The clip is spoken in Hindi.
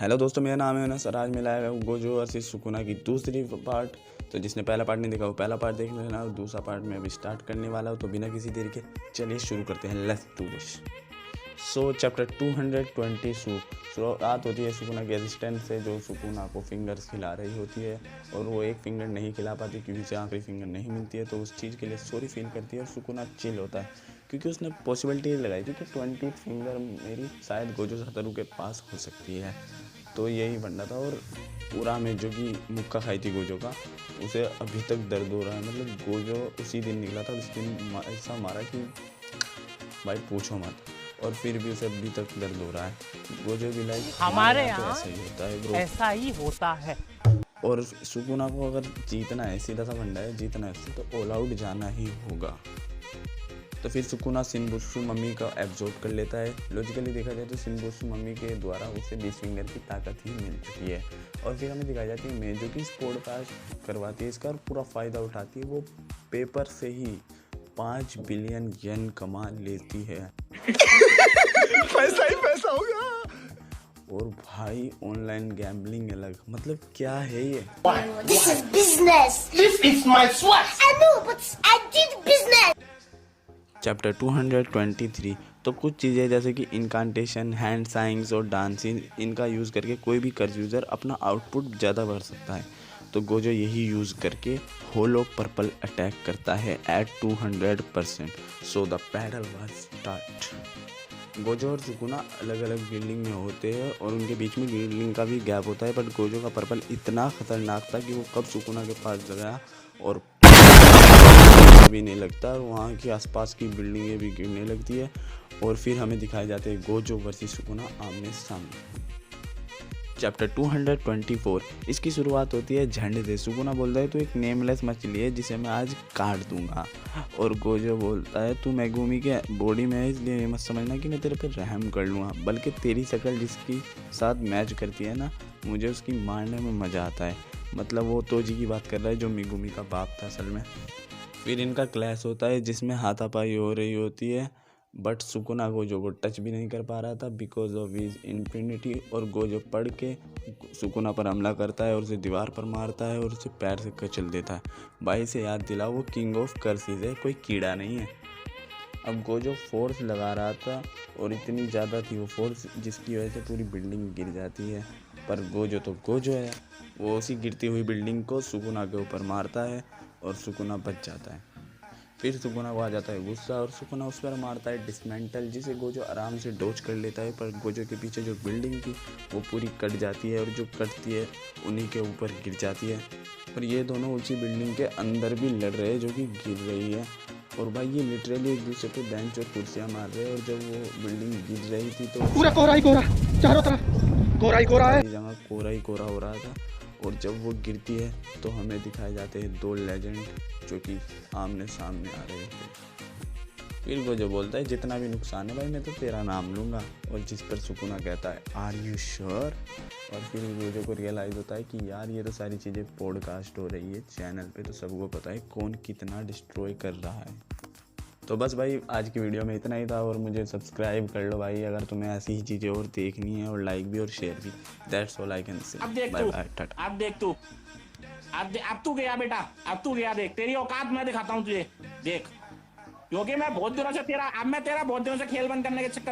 हेलो दोस्तों, मेरा नाम है अनस और आज मैं लाया हूँ गोजो वर्सेस सुकुना की दूसरी पार्ट। तो जिसने पहला पार्ट नहीं देखा वो पहला पार्ट देख लेना और दूसरा पार्ट मैं अभी स्टार्ट करने वाला हूँ। तो बिना किसी देर के चलिए शुरू करते हैं। Let's do this. So chapter 220 शुरुआत होती है सुकुना के असिस्टेंट से, जो सुकुना को फिंगर्स खिला रही होती है और वो एक फिंगर नहीं खिला पाती क्योंकि उसे आखिरी फिंगर नहीं मिलती है। तो उस चीज़ के लिए सॉरी फील करती है और सुकुना चिल होता है क्योंकि उसने पॉसिबिलिटी लगाई थी कि 20 फिंगर मेरी शायद गोजो सतरू के पास हो सकती है। तो यही बनना था। और पूरा में जो कि मुक्का खाई थी गोजो का, उसे अभी तक दर्द हो रहा है। मतलब गोजो उसी दिन निकला था, उस दिन ऐसा मारा कि भाई पूछो मत, और फिर भी उसे अभी तक दर्द हो रहा है। गोजो भी लाइक हमारे यहाँ यहाँ ऐसा ही होता है ब्रो, ऐसा ही होता है। और सुकुना को अगर जीतना है, सीधा सा फंडा है, जीतना है उससे तो ऑल आउट जाना ही होगा। तो फिर सुकुना शिनबुत्सु मम्मी का एब्जॉर्ब कर लेता है। लॉजिकली देखा जाए तो शिनबुत्सु मम्मी के द्वारा उसे 20 फिंगर की ताकत ही मिल चुकी है। और फिर हमें दिखाई जाती है मैं जो कि इस पॉडकास्ट करवाती है, इसका पूरा फ़ायदा उठाती है। वो पेपर से ही 5 बिलियन येन कमा लेती है। पैसा ही पैसा होगा। और भाई ऑनलाइन गैम्बलिंग अलग, मतलब क्या है ये। This is business. This is my sweat. I know, but I did business. Chapter 223। तो कुछ चीज़ें जैसे कि इनकांटेशन, हैंड साइंस और डांसिंग, इनका यूज़ करके कोई भी कर्ज यूज़र अपना आउटपुट ज़्यादा बढ़ सकता है। तो गोजो यही यूज़ करके होलो पर्पल अटैक करता है at 200%। So the battle was start. Gojo और सुकुना अलग अलग बिल्डिंग में होते हैं और उनके बीच में बिल्डिंग का भी गैप होता है, बट गोजो का पर्पल इतना ख़तरनाक था कि वो कब सुकुना के पास गया और भी नहीं लगता, और वहाँ के आसपास की बिल्डिंगें भी गिरने लगती है। और फिर हमें दिखाए जाते हैं गोजो वर्सेस सुकुना आमने सामने। चैप्टर 224। इसकी शुरुआत होती है झंड से। सुकुना बोलता है तू एक नेमलेस मछली है जिसे मैं आज काट दूंगा, और गोजो बोलता है तू मेगुमी के बॉडी में है इसलिए मत समझना कि मैं तेरे पे रहम कर लूँगा, बल्कि तेरी शक्ल जिसकी साथ मैच करती है ना, मुझे उसकी मारने में मज़ा आता है। मतलब वो तोजी की बात कर रहा है जो मेगुमी का बाप था असल में। फिर इनका क्लैश होता है जिसमें हाथापाई हो रही होती है, बट सुकुना गोजो को टच भी नहीं कर पा रहा था बिकॉज ऑफ हिज इन्फिनिटी। और गोजो पढ़ के सुकुना पर हमला करता है और उसे दीवार पर मारता है और उसे पैर से कचल देता है। भाई से याद दिला वो किंग ऑफ कर्सिस है, कोई कीड़ा नहीं है। अब गोजो फोर्स लगा रहा था और इतनी ज़्यादा थी वो फोर्स जिसकी वजह से पूरी बिल्डिंग गिर जाती है। पर गोजो तो गोजो है, वो उसी गिरती हुई बिल्डिंग को सुकुना के ऊपर मारता है और सुकुना बच जाता है। फिर सुकुना को आ जाता है गुस्सा और सुकुना उस पर मारता है डिसमेंटल, जिसे गोजो आराम से डोज कर लेता है। पर गोजो के पीछे जो बिल्डिंग थी वो पूरी कट जाती है और जो कटती है उन्हीं के ऊपर गिर जाती है। पर ये दोनों उसी बिल्डिंग के अंदर भी लड़ रहे हैं जो कि गिर रही है। और भाई ये लिटरली एक दूसरे पे बेंच और कुर्सियाँ मार रहे हैं। और जब वो बिल्डिंग गिर रही थी तो पूरा कोहरा ही कोहरा, चारों तरफ कोहरा ही कोहरा है। जगह कोहरा ही कोहरा हो रहा था। और जब वो गिरती है तो हमें दिखाए जाते हैं दो लेजेंड जो कि आमने सामने आ रहे थे। फिर वो जो बोलता है जितना भी नुकसान है भाई मैं तो तेरा नाम लूँगा, और जिस पर सुकुना कहता है आर यू श्योर। और फिर गोजो को रियलाइज़ होता है कि यार ये तो सारी चीज़ें पॉडकास्ट हो रही है चैनल पे, तो सबको पता है कौन कितना डिस्ट्रॉय कर रहा है। तो बस भाई आज की वीडियो में इतना ही था, और मुझे सब्सक्राइब कर लो भाई अगर तुम्हें ऐसी ही चीज़ें और देखनी है, और लाइक भी और शेयर भी। That's all I can say. Bye bye, tata. अब देख तू, अब तू गया बेटा, अब तू गया। देख तेरी औकात मैं दिखाता हूँ तुझे, देख। क्योंकि मैं बहुत दिनों से तेरा खेल बंद करने के चक्कर में